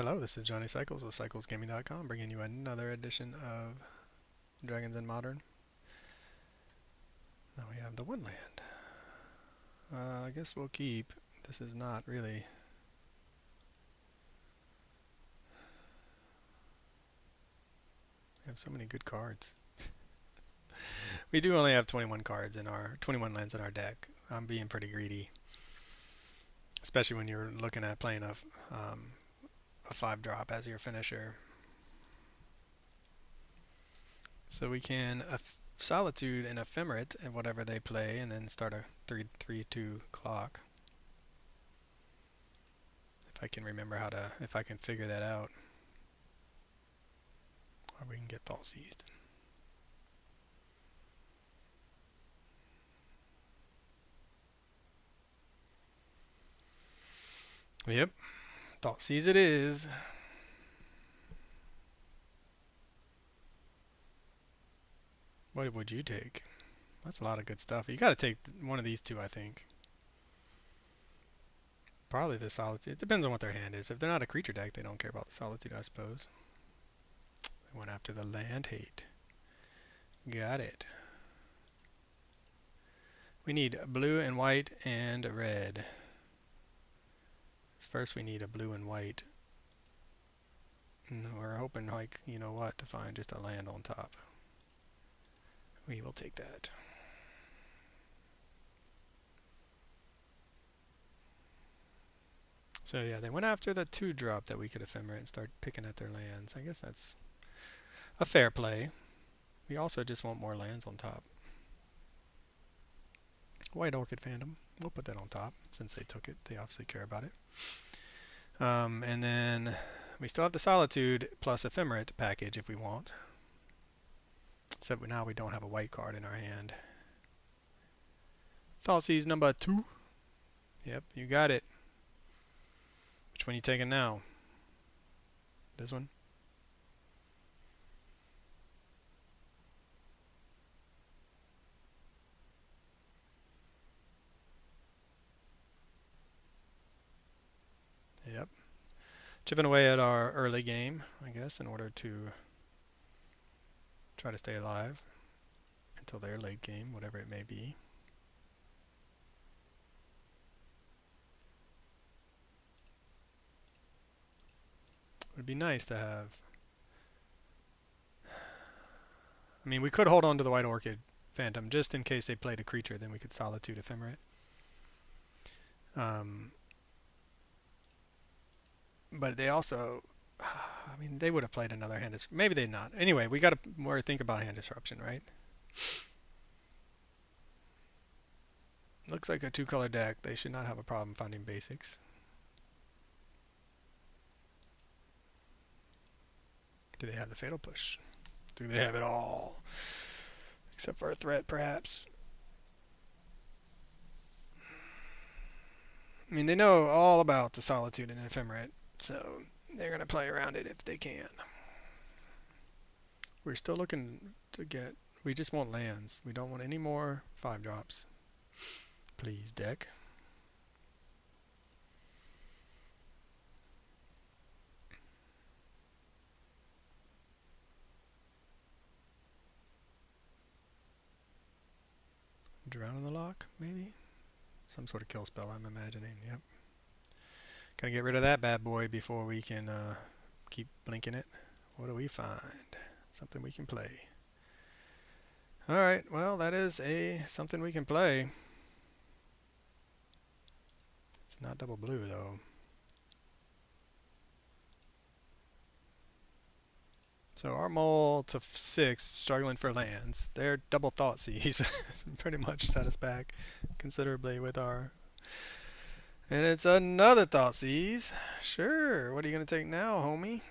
Hello, this is Johnny Cycles with CyclesGaming.com, bringing you another edition of Dragons in Modern. Now we have the one land. I guess we'll keep. This is not really. We have so many good cards. We do only have 21 cards in our 21 lands in our deck. I'm being pretty greedy, especially when you're looking at playing a 5-drop as your finisher. So we can Solitude and Ephemerate and whatever they play, and then start a 3/3/2 clock. If I can remember if I can figure that out. Or we can get Thought Seized. Yep, Thought Seize it is. What would you take? That's a lot of good stuff. You got to take one of these two, I think. Probably the Solitude. It depends on what their hand is. If they're not a creature deck, they don't care about the Solitude, I suppose. They went after the land hate. Got it. We need blue and white and red. First we need a blue and white. And we're hoping, like, you know what, to find just a land on top. We will take that. So yeah, they went after the 2-drop that we could Ephemerate and start picking at their lands. I guess that's a fair play. We also just want more lands on top. White Orchid Phantom. We'll put that on top since they took it. They obviously care about it. And then we still have the Solitude plus Ephemerate package if we want. Except now we don't have a white card in our hand. Thoughtseize number 2. Yep, you got it. Which one are you taking now? This one? Yep. Chipping away at our early game, I guess, in order to try to stay alive until their late game, whatever it may be. It would be nice to have. I mean, we could hold on to the White Orchid Phantom just in case they played a creature, then we could Solitude Ephemerate. But they also, I mean, they would have played another hand. Maybe they'd not. Anyway, we got to more think about hand disruption, right? Looks like a 2-color deck. They should not have a problem finding basics. Do they have the Fatal Push? Do they have it all? Except for a threat, perhaps. I mean, they know all about the Solitude and Ephemerate, so they're going to play around it if they can. We're still looking to get. We just want lands. We don't want any more 5-drops. Please, deck. Drown in the Lock, maybe? Some sort of kill spell, I'm imagining. Yep. Gotta get rid of that bad boy before we can keep blinking it. What do we find? Something we can play. Alright, well, that is something we can play. It's not double blue, though. So our mole to 6, struggling for lands. Their double Thoughtseize pretty much set us back considerably with our. And it's another Thoughtseize. Sure. What are you going to take now, homie?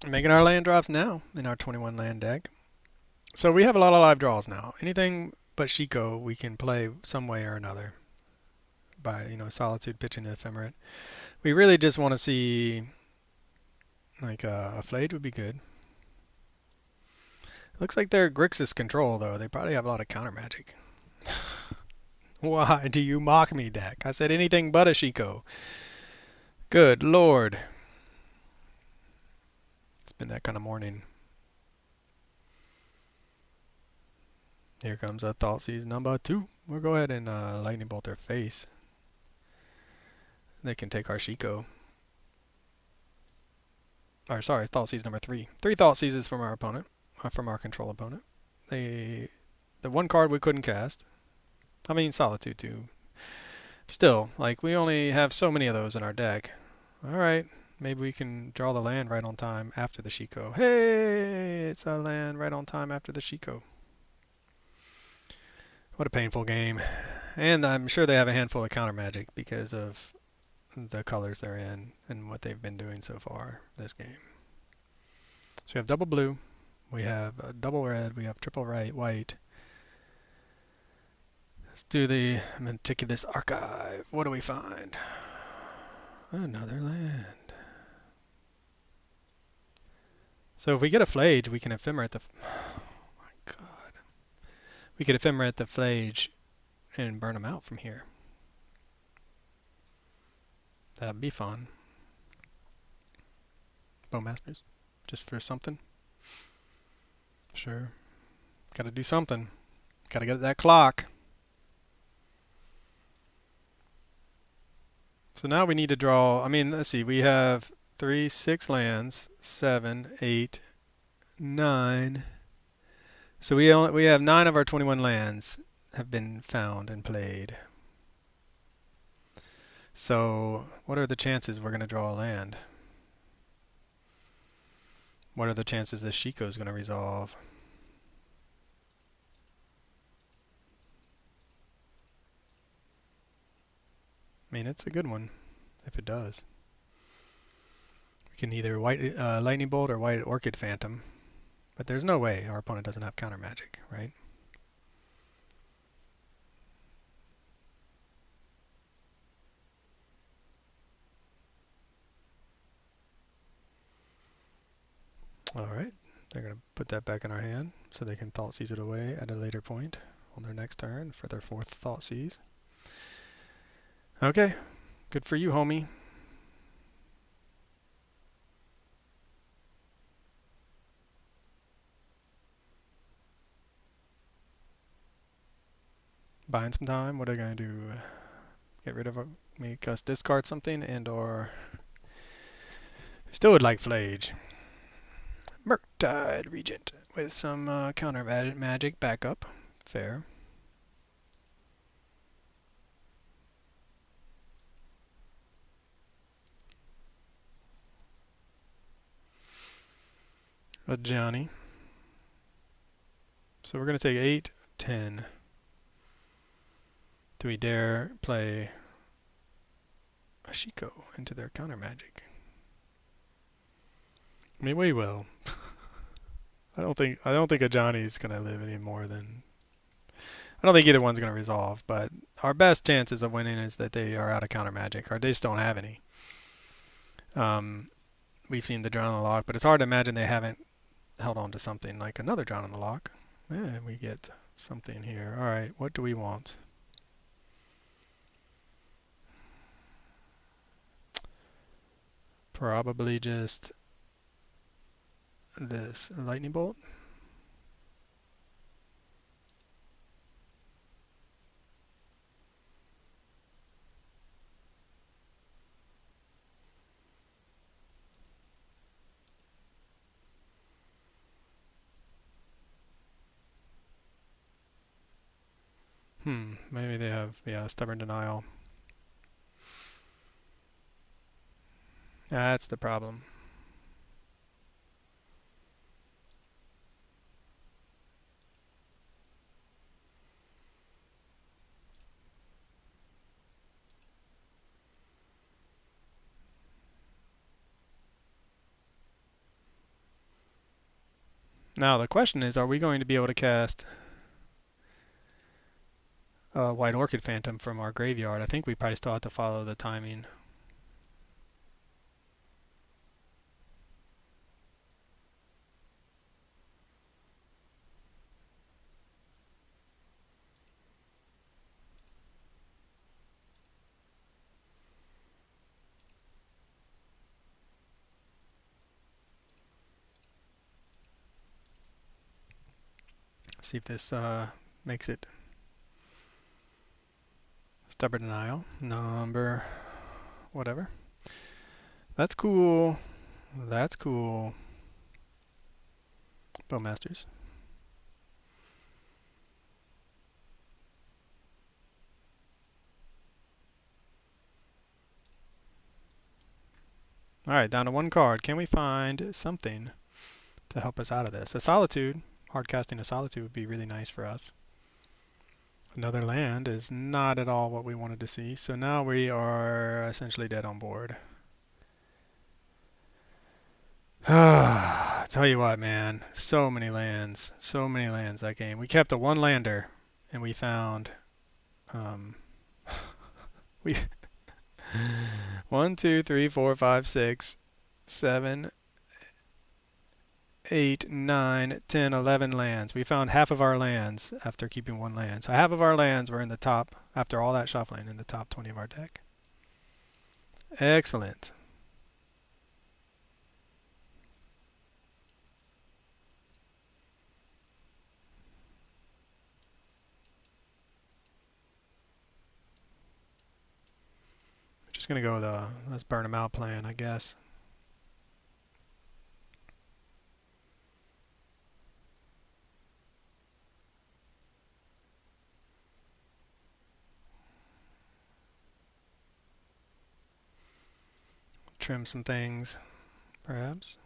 Making our land drops now in our 21 land deck. So we have a lot of live draws now. Anything but Shiko we can play some way or another by, Solitude pitching the Ephemerate. We really just want to see Like a Flage would be good. Looks like they're Grixis control though. They probably have a lot of counter magic. Why do you mock me, deck? I said anything but a Shiko. Good lord. It's been that kind of morning. Here comes a Thoughtseize number 2. We'll go ahead and lightning bolt their face. They can take our Shiko. Or sorry, Thoughtseize number 3. 3 Thoughtseizes from our opponent, from our control opponent. The one card we couldn't cast. I mean Solitude too. Still, like we only have so many of those in our deck. All right, maybe we can draw the land right on time after the Shiko. Hey, it's a land right on time after the Shiko. What a painful game. And I'm sure they have a handful of counter magic because of the colors they're in and what they've been doing so far this game. So we have double blue, we have double red, we have triple white. Let's do the meticulous archive. What do we find? Another land. So if we get a Flage, we can Ephemerate the... Oh my god. We could Ephemerate the Flage and burn them out from here. That'd be fun. Bowmasters. Just for something. Sure. Gotta do something. Gotta get that clock. So now we need to draw, I mean, let's see, we have 3, 6 lands, 7, 8, 9. So we have 9 of our 21 lands have been found and played. So what are the chances we're going to draw a land? What are the chances this Shiko is going to resolve? I mean, it's a good one if it does. We can either white lightning bolt or white orchid phantom, but there's no way our opponent doesn't have counter magic, right? All right, they're going to put that back in our hand so they can Thoughtseize it away at a later point on their next turn for their 4th Thoughtseize. Okay, good for you, homie. Buying some time. What are they going to do? Get rid of make us discard something and or still would like Flage. Murktide Regent with some counter magic backup. Fair. A Johnny. So we're going to take 8, 10. Do we dare play a Shiko into their counter magic? I mean, we will. I don't think a Johnny's going to live any more than... I don't think either one's going to resolve, but our best chances of winning is that they are out of counter magic, or they just don't have any. We've seen the Drown on the Lock, but it's hard to imagine they haven't held on to something like another Drown on the Lock. And we get something here. All right, what do we want? Probably just this lightning bolt. Maybe they have, yeah, Stubborn Denial. That's the problem. Now the question is, are we going to be able to cast White Orchid Phantom from our graveyard? I think we probably still have to follow the timing. See if this makes it. Stubborn denial. Number whatever. That's cool. That's cool. Bowmasters. Alright, down to one card. Can we find something to help us out of this? A Solitude. Hard casting a Solitude would be really nice for us. Another land is not at all what we wanted to see. So now we are essentially dead on board. Tell you what, man. So many lands. So many lands that game. We kept a one lander and we found we 1, 2, 3, 4, 5, 6, 7, 8, 9, 10, 11 lands. We found half of our lands after keeping one land. So half of our lands were in the top, after all that shuffling, in the top 20 of our deck. Excellent. Just going to go with a let's burn them out plan, I guess. Trim some things, perhaps.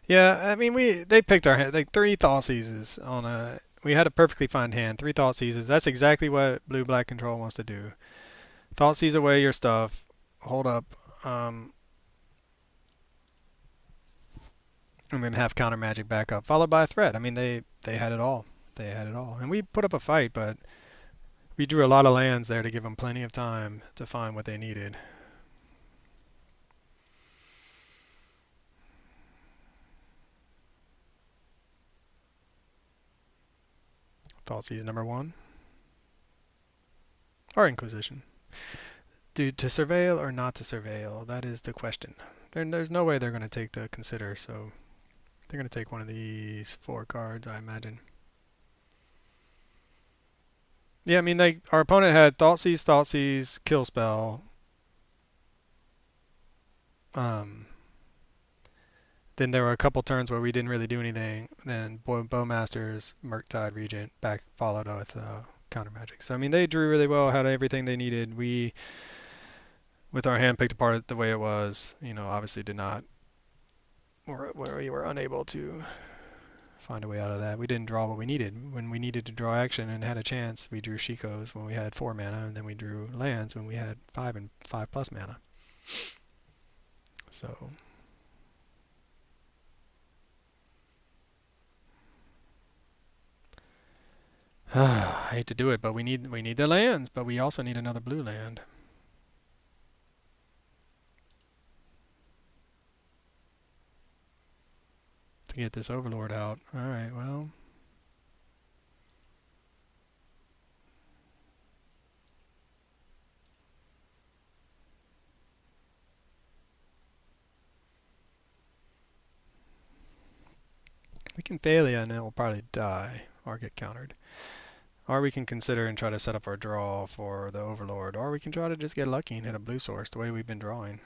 Yeah, I mean, they picked our hand, like 3 Thought Seizes on a. We had a perfectly fine hand, 3 Thought Seizes. That's exactly what blue-black control wants to do. Thought Seize away your stuff, hold up, and then have counter magic back up, followed by a threat. I mean, they had it all. They had it all, and we put up a fight, but we drew a lot of lands there to give them plenty of time to find what they needed. Thought Seize number 1. Or Inquisition. Dude, to surveil or not to surveil? That is the question. There's no way they're going to take the Consider, so they're going to take one of these 4 cards, I imagine. Yeah, I mean, our opponent had Thought Seize, Kill Spell. Then there were a couple turns where we didn't really do anything. Then Bowmasters, Murktide Regent, back followed with counter magic. So I mean, they drew really well, had everything they needed. We, with our hand picked apart the way it was, obviously did not. We were unable to find a way out of that. We didn't draw what we needed. When we needed to draw action and had a chance, we drew Shikos when we had 4 mana, and then we drew lands when we had 5 and 5+ mana. So I hate to do it, but we need the lands, but we also need another blue land. To get this Overlord out. Alright, well. We can Phelia and it will probably die or get countered. Or we can consider and try to set up our draw for the Overlord. Or we can try to just get lucky and hit a blue source the way we've been drawing.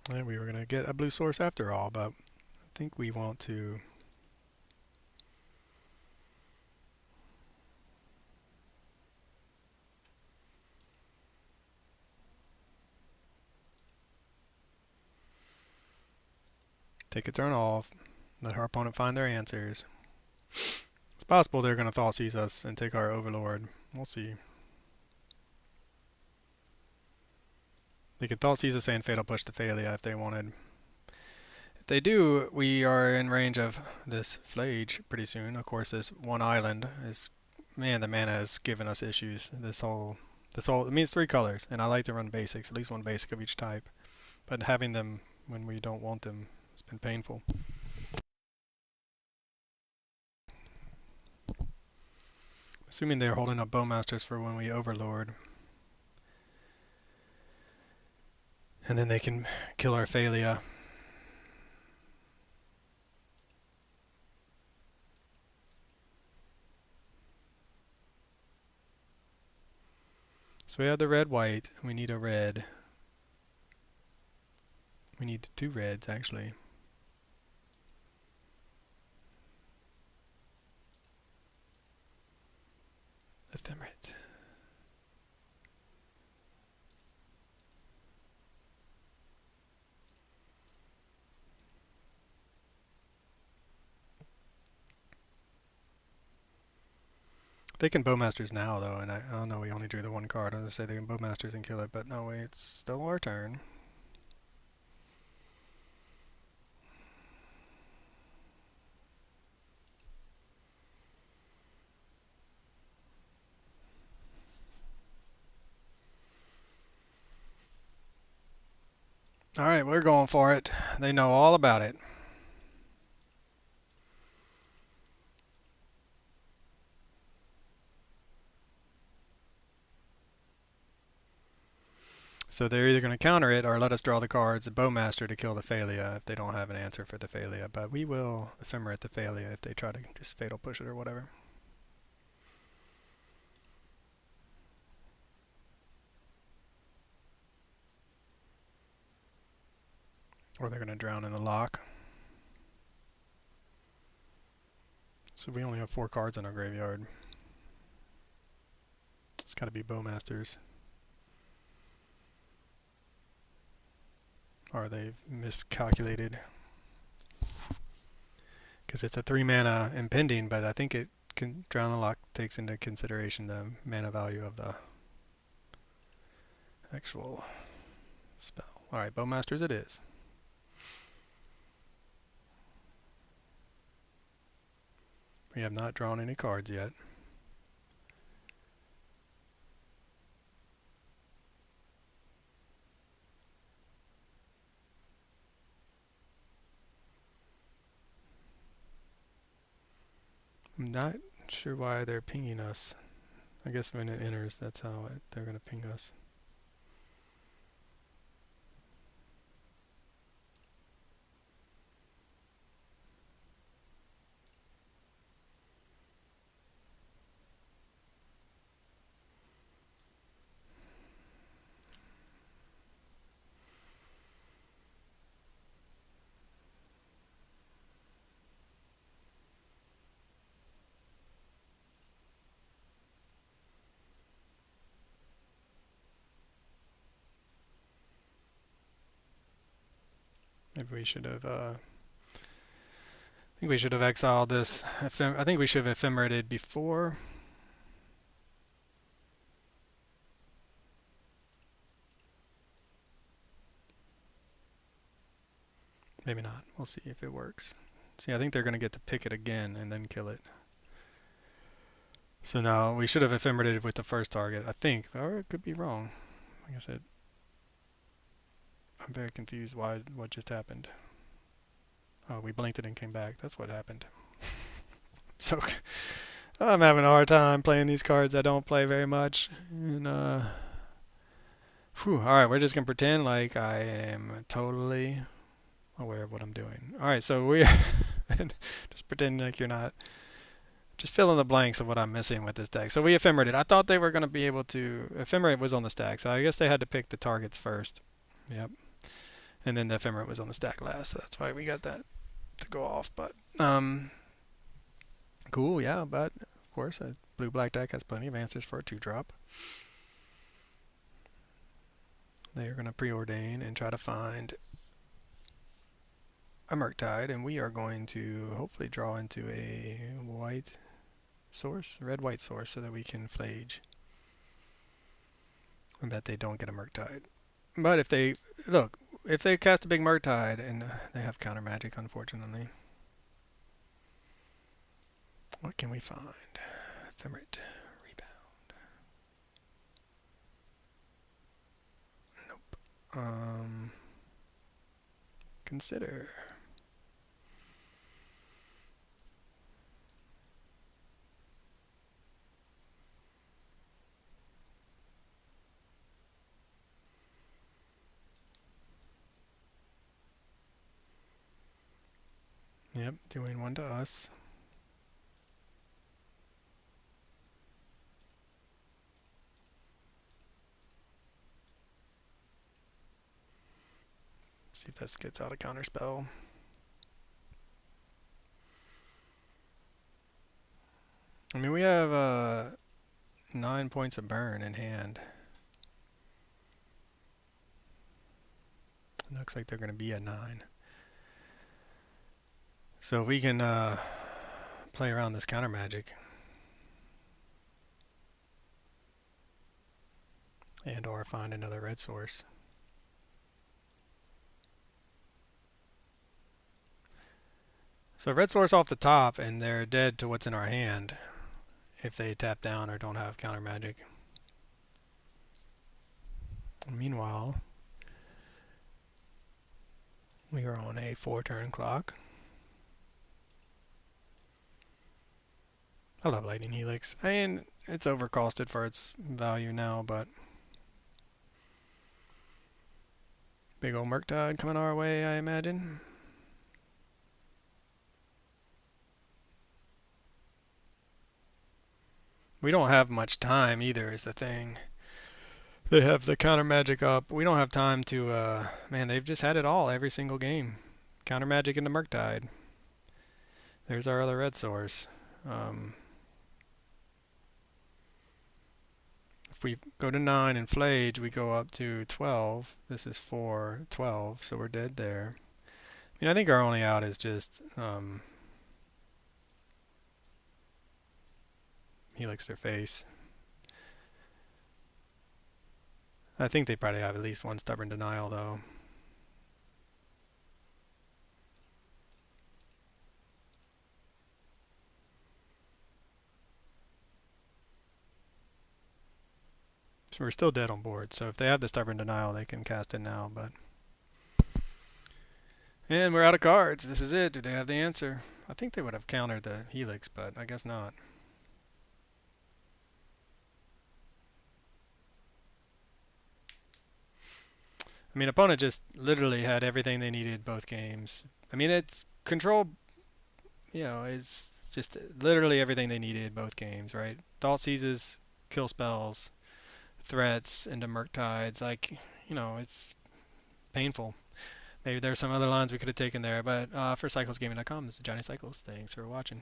And we were going to get a blue source after all, but I think we want to take a turn off, let our opponent find their answers. It's possible they're going to Thought Seize us and take our Overlord. We'll see. They could Thought Seize us and Fatal Push to Phelia if they wanted. If they do, we are in range of this Flage pretty soon. Of course, this one island is, man, the mana has given us issues. This whole That's all. It means 3 colors, and I like to run basics, at least one basic of each type. But having them when we don't want them has been painful. Assuming they're holding up Bowmasters for when we Overlord. And then they can kill our Phelia. So we have the red-white, and we need a red. We need 2 reds, actually. Ephemerate. They can Bowmasters now, though, and I don't know, we only drew the 1 card. I was going to say they can Bowmasters and kill it, but no, wait, it's still our turn. Alright, we're going for it. They know all about it. So they're either going to counter it or let us draw the cards, a Bowmaster to kill the Phelia if they don't have an answer for the Phelia. But we will Ephemerate the Phelia if they try to just Fatal Push it or whatever. Or they're going to drown in the lock. So we only have 4 cards in our graveyard. It's got to be Bowmasters. Or they've miscalculated. Because it's a 3 mana impending, but I think it can drown the lock takes into consideration the mana value of the actual spell. Alright, Bowmasters it is. We have not drawn any cards yet. I'm not sure why they're pinging us. I guess when it enters, that's how they're going to ping us. Maybe we should have, I think we should have exiled this. I think we should have ephemerated before. Maybe not. We'll see if it works. See, I think they're going to get to pick it again and then kill it. So now we should have ephemerated with the first target, I think. Or it could be wrong. Like I said, I'm very confused what just happened. Oh, we blinked it and came back. That's what happened. So I'm having a hard time playing these cards I don't play very much. And alright, we're just gonna pretend like I am totally aware of what I'm doing. Alright, so we're just pretend like you're not. Just fill in the blanks of what I'm missing with this deck. So we ephemerated. I thought they were going to be able to. Ephemerate was on the stack, so I guess they had to pick the targets first. Yep. And then the ephemerate was on the stack last, so that's why we got that to go off. But cool, yeah. But of course, a blue-black deck has plenty of answers for a 2-drop. They are going to preordain and try to find a Murktide, and we are going to hopefully draw into a white source, red-white source, so that we can Flage. And that they don't get a Murktide. But if they, look, if they cast a big Murktide, and they have counter magic, unfortunately. What can we find? Ephemerate. Rebound. Consider. Yep, doing one to us. See if this gets out a counterspell. I mean, we have 9 points of burn in hand. It looks like they're going to be at 9. So if we can play around this counter magic and or find another red source. So red source off the top, and they're dead to what's in our hand if they tap down or don't have counter magic. Meanwhile, we are on a 4-turn clock. I love Lightning Helix. I mean, it's overcosted for its value now, but big old Murktide coming our way, I imagine. We don't have much time either, is the thing. They have the counter magic up. We don't have time to, man, they've just had it all every single game. Counter magic into Murktide. There's our other red source. If we go to 9 and Flage, we go up to 12. This is 4, 12, so we're dead there. I mean, I think our only out is just Helix their face. I think they probably have at least one stubborn denial, though. So we're still dead on board. So if they have the stubborn denial, they can cast it now. But and we're out of cards. This is it. Do they have the answer? I think they would have countered the Helix, but I guess not. I mean, opponent just literally had everything they needed both games. I mean, it's control, is just literally everything they needed both games, right? Thought seizes, kill spells, threats into Murktides. Like, it's painful. Maybe there's some other lines we could have taken there, but for CyclesGaming.com, this is Johnny Cycles. Thanks for watching.